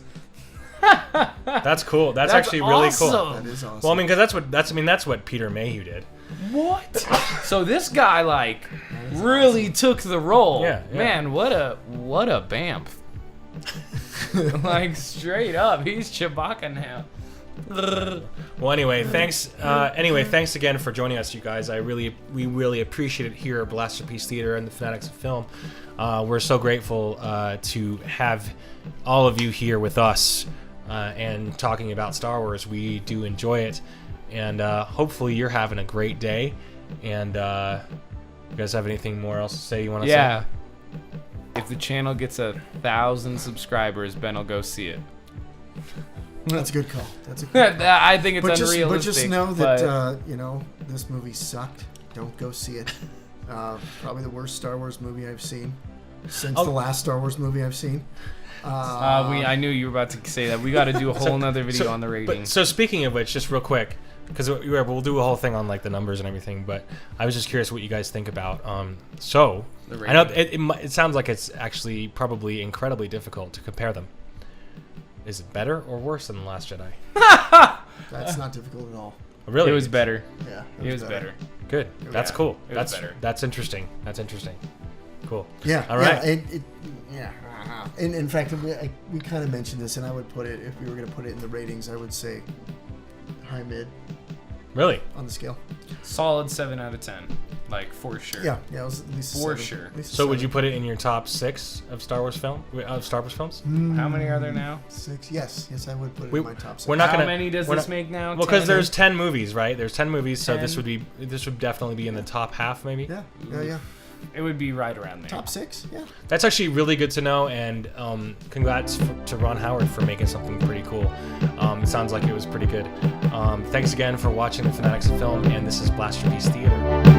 That's cool. That's actually really cool. That is awesome. Well, I mean, because that's what Peter Mayhew did. What? So this guy really took the role. Yeah. Man, what a bamf. Straight up, he's Chewbacca now. Well, anyway, thanks. Thanks again for joining us, you guys. We really appreciate it here at Blasterpiece Theater and the Fanatics of Film. We're so grateful to have all of you here with us and talking about Star Wars. We do enjoy it, and hopefully you're having a great day. And you guys have anything more else to say you want to say? Yeah. If the channel gets 1,000 subscribers, Ben will go see it. That's a good call. I think it's unrealistic. But just know that this movie sucked. Don't go see it. Probably the worst Star Wars movie I've seen since the last Star Wars movie I've seen. I knew you were about to say that. We got to do a whole nother video on the rating. So speaking of which, just real quick, because we'll do a whole thing on the numbers and everything, but I was just curious what you guys think about. So I know it sounds like it's actually probably incredibly difficult to compare them. Is it better or worse than The Last Jedi? That's not difficult at all. Really? It was better. Yeah. It was better. Good. That's cool. It was better. That's interesting. Cool. Yeah. All right. Yeah. And in fact, we kind of mentioned this, and I would put it, if we were going to put it in the ratings, I would say high mid. Really? On the scale. Solid 7 out of 10. For sure. Yeah, it was at least for 7, sure. So would you put it in your top 6 of Star Wars films? How many are there now? 6. Yes, I would put it in my top 6. How many does this make now? Well, because there's 10 movies, right? There's 10 movies, so this would definitely be in the top half, maybe. Yeah. It would be right around there. Top 6, yeah. That's actually really good to know, and congrats to Ron Howard for making something pretty cool. It sounds like it was pretty good. Thanks again for watching the Fanatics of Film, and this is Blasterpiece Theater.